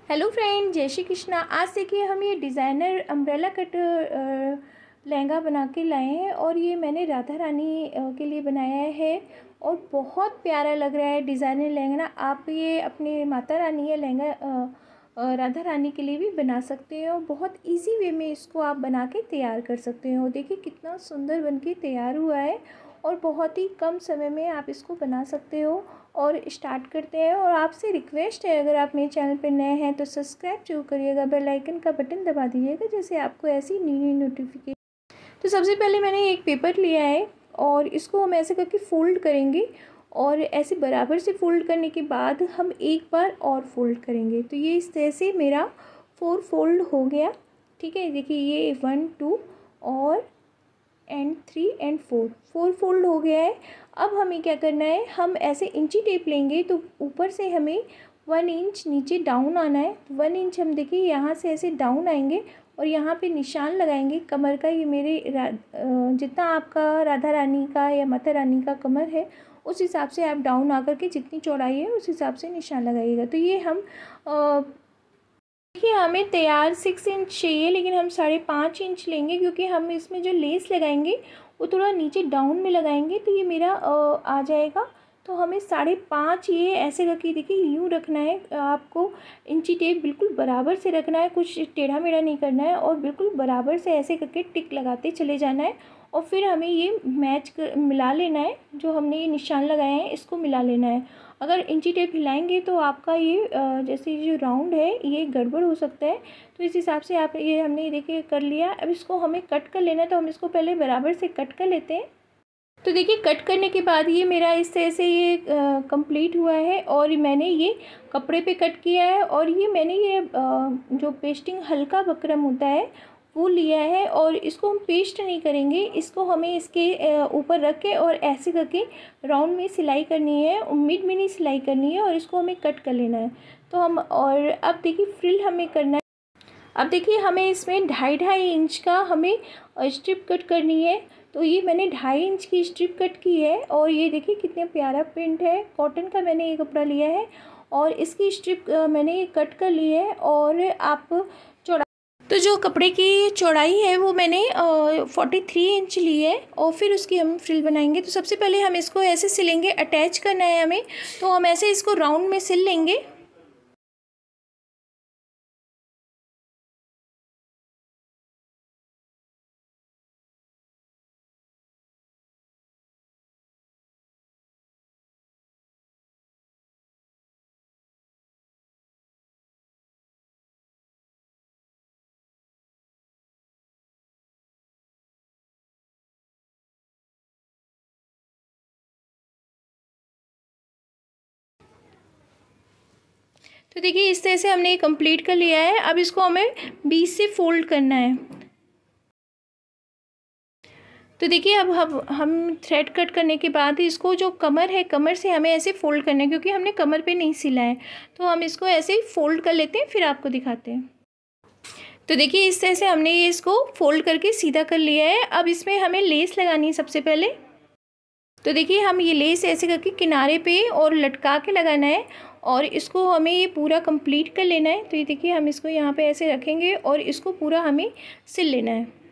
Hello friend, जय श्री कृष्णा। आज देखिए हम ये डिज़ाइनर अम्ब्रेला कट लहंगा बना के लाए हैं और ये मैंने राधा रानी के लिए बनाया है और बहुत प्यारा लग रहा है डिज़ाइनर लहंगा ना। आप ये अपने माता रानी या लहंगा राधा रानी के लिए भी बना सकते हो। बहुत इजी वे में इसको आप बना के तैयार कर सकते हो। देखिए कितना सुंदर बन के तैयार हुआ है और बहुत ही कम समय में आप इसको बना सकते हो। और स्टार्ट करते हैं। और आपसे रिक्वेस्ट है, अगर आप मेरे चैनल पर नए हैं तो सब्सक्राइब जरूर करिएगा, बेल आइकन का बटन दबा दीजिएगा जैसे आपको ऐसी न्यू नोटिफिकेशन। तो सबसे पहले मैंने एक पेपर लिया है और इसको हम ऐसे करके फ़ोल्ड करेंगे और ऐसे बराबर से फ़ोल्ड करने के बाद हम एक बार और फ़ोल्ड करेंगे। तो ये इस तरह से मेरा 4 फोल्ड हो गया। ठीक है, देखिए ये 1 2 और एंड 3 एंड 4 फोल्ड हो गया है। अब हमें क्या करना है, हम ऐसे इंची टेप लेंगे तो ऊपर से हमें 1 इंच नीचे डाउन आना है। 1 इंच हम देखिए यहाँ से ऐसे डाउन आएंगे और यहाँ पे निशान लगाएंगे कमर का। ये मेरे जितना आपका राधा रानी का या माता रानी का कमर है उस हिसाब से आप डाउन आकर के जितनी चौड़ाई है उस हिसाब से निशान लगाइएगा। तो ये हम देखिए हमें तैयार 6 इंच चाहिए, लेकिन हम 5.5 इंच लेंगे क्योंकि हम इसमें जो लेस लगाएंगे वो थोड़ा नीचे डाउन में लगाएंगे। तो ये मेरा आ जाएगा। तो हमें 5.5 ये ऐसे करके देखिए यूँ रखना है। आपको इंची टेप बिल्कुल बराबर से रखना है, कुछ टेढ़ा मेढ़ा नहीं करना है और बिल्कुल बराबर से ऐसे करके टिक लगाते चले जाना है। और फिर हमें ये मिला लेना है, जो हमने ये निशान लगाए हैं इसको मिला लेना है। अगर इंची टेप हिलाएंगे तो आपका ये जैसे जो राउंड है ये गड़बड़ हो सकता है। तो इस हिसाब से आप ये हमने देखिए कर लिया। अब इसको हमें कट कर लेना है, तो हम इसको पहले बराबर से कट कर लेते हैं। तो देखिए कट करने के बाद ये मेरा इस तरह से ये कंप्लीट हुआ है और मैंने ये कपड़े पे कट किया है। और ये मैंने ये जो पेस्टिंग हल्का बकरम होता है वो लिया है और इसको हम पेस्ट नहीं करेंगे। इसको हमें इसके ऊपर रख के और ऐसे करके राउंड में सिलाई करनी है, मिड में नहीं सिलाई करनी है और इसको हमें कट कर लेना है। तो हम और अब देखिए फ्रिल हमें करना है। अब देखिए हमें इसमें 2.5 इंच का हमें स्ट्रिप कट करनी है। तो ये मैंने 2.5 इंच की स्ट्रिप कट की है और ये देखिए कितना प्यारा प्रिंट है। कॉटन का मैंने ये कपड़ा लिया है और इसकी स्ट्रिप मैंने कट कर ली है। और आप तो जो कपड़े की चौड़ाई है वो मैंने 43 इंच ली है और फिर उसकी हम फ्रिल बनाएंगे। तो सबसे पहले हम इसको ऐसे सिलेंगे, अटैच करना है हमें। तो हम ऐसे इसको राउंड में सिल लेंगे। तो देखिए इस तरह से हमने ये कंप्लीट कर लिया है। अब इसको हमें 20 से फोल्ड करना है। तो देखिए अब हम थ्रेड कट करने के बाद इसको जो कमर है, कमर से हमें ऐसे फोल्ड करना है क्योंकि हमने कमर पे नहीं सिला है। तो हम इसको ऐसे ही फोल्ड कर लेते हैं, फिर आपको दिखाते हैं। तो देखिए इस तरह से हमने ये इसको फोल्ड करके सीधा कर लिया है। अब इसमें हमें लेस लगानी है सबसे पहले। तो देखिए हम ये लेस ऐसे करके किनारे पे और लटका के लगाना है और इसको हमें ये पूरा कंप्लीट कर लेना है। तो ये देखिए हम इसको यहाँ पे ऐसे रखेंगे और इसको पूरा हमें सिल लेना है।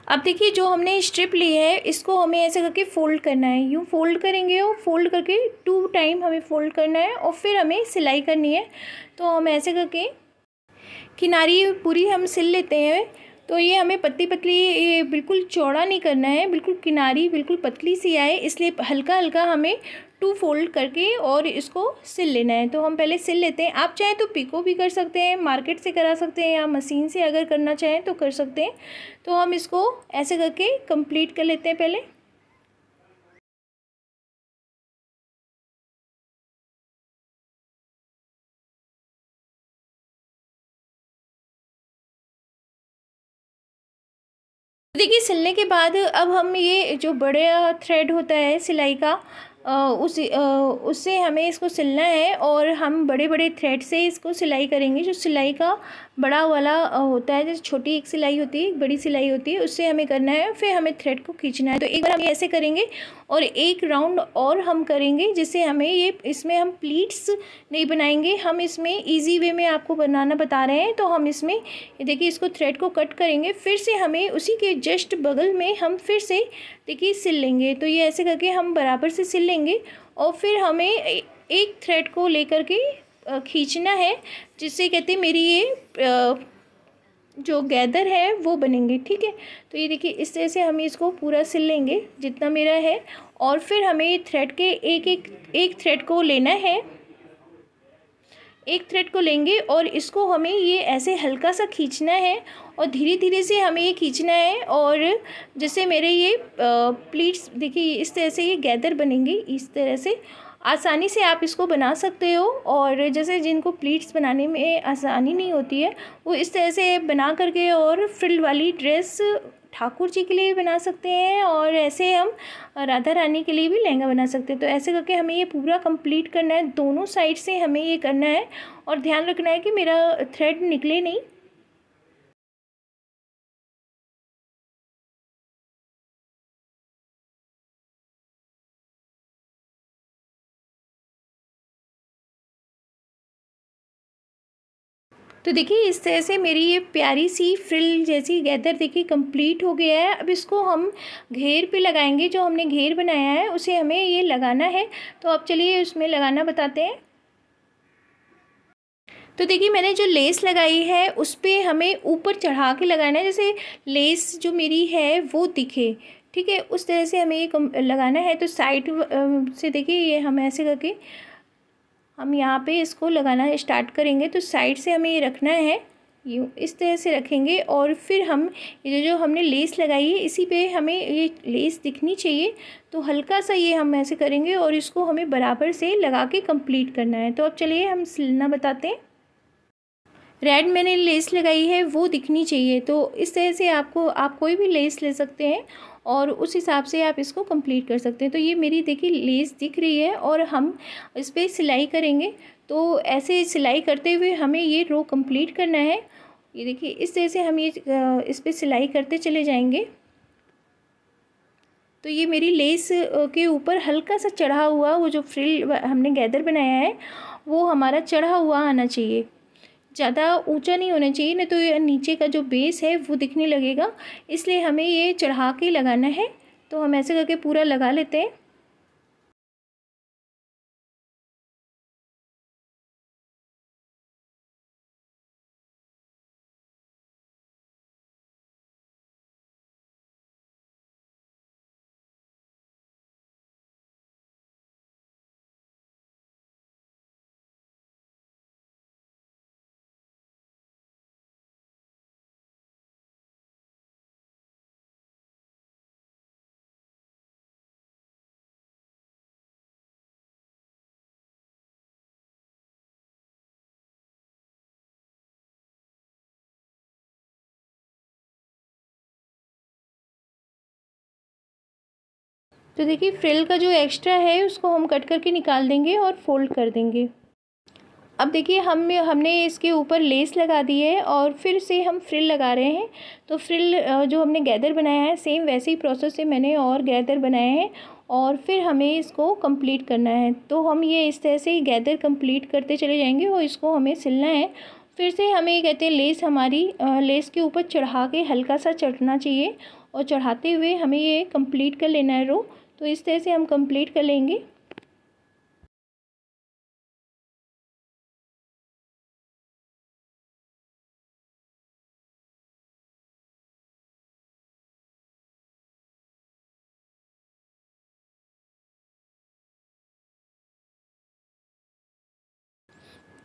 अब देखिए जो हमने स्ट्रिप ली है इसको हमें ऐसे करके फ़ोल्ड करना है। यूँ फ़ोल्ड करेंगे और फोल्ड करके 2 टाइम हमें फ़ोल्ड करना है और फिर हमें सिलाई करनी है। तो हम ऐसे करके किनारी पूरी हम सिल लेते हैं। तो ये हमें पतली पतली, ये बिल्कुल चौड़ा नहीं करना है, बिल्कुल किनारी बिल्कुल पतली सी आए, इसलिए हल्का हल्का हमें टू फोल्ड करके और इसको सिल लेना है। तो हम पहले सिल लेते हैं। आप चाहें तो पिको भी कर सकते हैं, मार्केट से करा सकते हैं, या मशीन से अगर करना चाहें तो कर सकते हैं। तो हम इसको ऐसे करके कंप्लीट कर लेते हैं पहले। देखिए सिलने के बाद अब हम ये जो बड़ा थ्रेड होता है सिलाई का, उससे हमें इसको सिलना है और हम बड़े बड़े थ्रेड से इसको सिलाई करेंगे। जो सिलाई का बड़ा वाला होता है, जैसे छोटी एक सिलाई होती है, एक बड़ी सिलाई होती है, उससे हमें करना है। फिर हमें थ्रेड को खींचना है। तो एक बार हम ये ऐसे करेंगे और एक राउंड और हम करेंगे, जिससे हमें ये इसमें हम प्लीट्स नहीं बनाएंगे, हम इसमें ईजी वे में आपको बनाना बता रहे हैं। तो हम इसमें ये देखिए इसको थ्रेड को कट करेंगे, फिर से हमें उसी के जस्ट बगल में हम फिर से देखिए सिल लेंगे। तो ये ऐसे करके हम बराबर से सिल लेंगे और फिर हमें एक थ्रेड को लेकर के खींचना है, जिससे कहते हैं मेरी ये जो गैदर है वो बनेंगे। ठीक है, तो ये देखिए इस तरह से हम इसको पूरा सिल लेंगे जितना मेरा है। और फिर हमें थ्रेड के एक थ्रेड को लेना है, एक थ्रेड को लेंगे और इसको हमें ये ऐसे हल्का सा खींचना है और धीरे धीरे से हमें ये खींचना है। और जैसे मेरे ये प्लीट्स देखिए इस तरह से ये गैदर बनेंगे। इस तरह से आसानी से आप इसको बना सकते हो। और जैसे जिनको प्लीट्स बनाने में आसानी नहीं होती है, वो इस तरह से बना करके और फ्रिल वाली ड्रेस ठाकुर जी के लिए भी बना सकते हैं, और ऐसे हम राधा रानी के लिए भी लहंगा बना सकते हैं। तो ऐसे करके हमें ये पूरा कंप्लीट करना है, दोनों साइड से हमें ये करना है। और ध्यान रखना है कि मेरा थ्रेड निकले नहीं। तो देखिए इस तरह से मेरी ये प्यारी सी फ्रिल जैसी गैदर देखिए कंप्लीट हो गया है। अब इसको हम घेर पे लगाएंगे। जो हमने घेर बनाया है उसे हमें ये लगाना है। तो अब चलिए उसमें लगाना बताते हैं। तो देखिए मैंने जो लेस लगाई है उस पर हमें ऊपर चढ़ा के लगाना है, जैसे लेस जो मेरी है वो दिखे। ठीक है, उस तरह से हमें ये लगाना है। तो साइड से देखिए ये हम ऐसे करके हम यहाँ पे इसको लगाना स्टार्ट करेंगे। तो साइड से हमें ये रखना है, यूँ इस तरह से रखेंगे। और फिर हम ये जो हमने लेस लगाई है इसी पे हमें ये लेस दिखनी चाहिए। तो हल्का सा ये हम ऐसे करेंगे और इसको हमें बराबर से लगा के कंप्लीट करना है। तो अब चलिए हम सिलना बताते हैं। रेड मैंने लेस लगाई है वो दिखनी चाहिए। तो इस तरह से आप कोई भी लेस ले सकते हैं और उस हिसाब से आप इसको कंप्लीट कर सकते हैं। तो ये मेरी देखिए लेस दिख रही है और हम इस पर सिलाई करेंगे। तो ऐसे सिलाई करते हुए हमें ये रो कंप्लीट करना है। ये देखिए इस तरह से हम ये इस पर सिलाई करते चले जाएंगे। तो ये मेरी लेस के ऊपर हल्का सा चढ़ा हुआ वो जो फ्रिल हमने गैदर बनाया है वो हमारा चढ़ा हुआ आना चाहिए, ज़्यादा ऊंचा नहीं होना चाहिए, नहीं तो ये नीचे का जो बेस है वो दिखने लगेगा। इसलिए हमें ये चढ़ा के लगाना है। तो हम ऐसे करके पूरा लगा लेते हैं। तो देखिए फ्रिल का जो एक्स्ट्रा है उसको हम कट करके निकाल देंगे और फोल्ड कर देंगे। अब देखिए हमने इसके ऊपर लेस लगा दी है और फिर से हम फ्रिल लगा रहे हैं। तो फ्रिल जो हमने गैदर बनाया है सेम वैसे ही प्रोसेस से मैंने और गैदर बनाए हैं और फिर हमें इसको कंप्लीट करना है। तो हम ये इस तरह से गैदर कंप्लीट करते चले जाएंगे और इसको हमें सिलना है। फिर से हमें ये कहते हैं लेस हमारी लेस के ऊपर चढ़ा के हल्का सा चढ़ना चाहिए और चढ़ाते हुए हमें ये कंप्लीट कर लेना है रो। तो इस तरह से हम कंप्लीट कर लेंगे।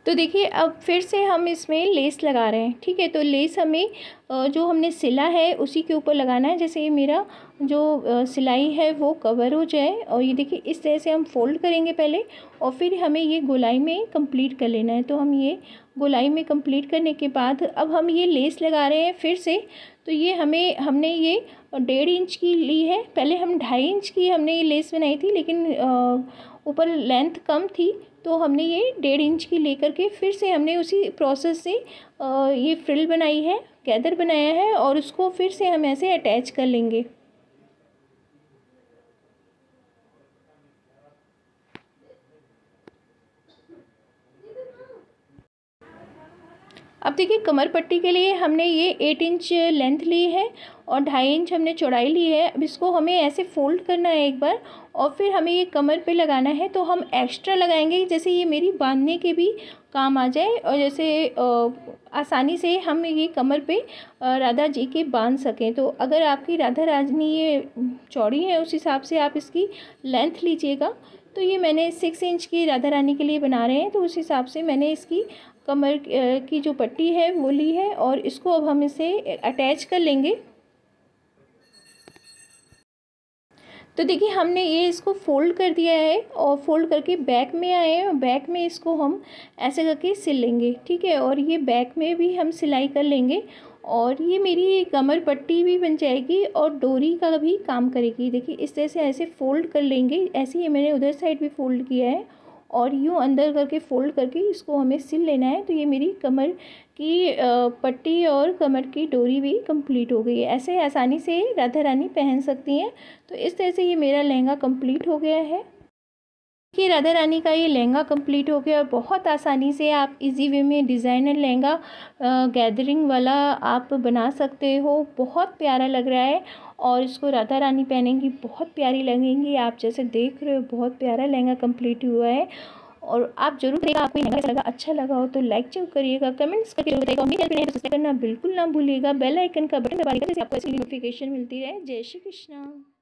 तो देखिए अब फिर से हम इसमें लेस लगा रहे हैं। ठीक है, तो लेस हमें जो हमने सिला है उसी के ऊपर लगाना है। जैसे ये मेरा जो सिलाई है वो कवर हो जाए, और ये देखिए इस तरह से हम फोल्ड करेंगे पहले, और फिर हमें ये गोलाई में कंप्लीट कर लेना है। तो हम ये गोलाई में कंप्लीट करने के बाद अब हम ये लेस लगा रहे हैं फिर से। तो ये हमने ये 1.5 इंच की ली है। पहले हम 2.5 इंच की हमने ये लेस बनाई थी, लेकिन ऊपर लेंथ कम थी, तो हमने ये 1.5 इंच की लेकर के फिर से हमने उसी प्रोसेस से ये फ्रिल बनाई है, गैदर बनाया है, और उसको फिर से हम ऐसे अटैच कर लेंगे। अब देखिए कमर पट्टी के लिए हमने ये 8 इंच लेंथ ली है और 2.5 इंच हमने चौड़ाई ली है। अब इसको हमें ऐसे फोल्ड करना है एक बार, और फिर हमें ये कमर पे लगाना है। तो हम एक्स्ट्रा लगाएंगे, जैसे ये मेरी बांधने के भी काम आ जाए, और जैसे आसानी से हम ये कमर पे राधा जी के बांध सकें। तो अगर आपकी राधा रानी ये चौड़ी है, उस हिसाब से आप इसकी लेंथ लीजिएगा। तो ये मैंने 6 इंच की राधा रानी के लिए बना रहे हैं, तो उस हिसाब से मैंने इसकी कमर की जो पट्टी है वो ली है, और इसको अब हम इसे अटैच कर लेंगे। तो देखिए हमने ये इसको फ़ोल्ड कर दिया है, और फोल्ड करके बैक में आए हैं, और बैक में इसको हम ऐसे करके सिल लेंगे। ठीक है, और ये बैक में भी हम सिलाई कर लेंगे, और ये मेरी कमर पट्टी भी बन जाएगी और डोरी का भी काम करेगी। देखिए इस तरह से ऐसे फ़ोल्ड कर लेंगे, ऐसे ही मैंने उधर साइड भी फ़ोल्ड किया है, और यूँ अंदर करके फ़ोल्ड करके इसको हमें सिल लेना है। तो ये मेरी कमर की पट्टी और कमर की डोरी भी कंप्लीट हो गई है। ऐसे आसानी से राधा रानी पहन सकती हैं। तो इस तरह से ये मेरा लहंगा कंप्लीट हो गया है कि राधा रानी का ये लहंगा कंप्लीट हो गया, और बहुत आसानी से आप इजी वे में डिज़ाइनर लहंगा गैदरिंग वाला आप बना सकते हो। बहुत प्यारा लग रहा है, और इसको राधा रानी पहनेंगी बहुत प्यारी लगेंगी। आप जैसे देख रहे हो बहुत प्यारा लहंगा कंप्लीट हुआ है, और आप जरूर देखिएगा। आपको लहंगा कैसा लगा, अच्छा लगा हो तो लाइक जरूर करिएगा, कमेंट्स करके जरूर बताइएगा। मेरे चैनल पे सब्सक्राइब करना बिल्कुल ना भूलिएगा, बेल आइकन का बटन दबाइएगा, जैसे आपको ऐसी नोटिफिकेशन मिलती रहे। जय श्री कृष्णा।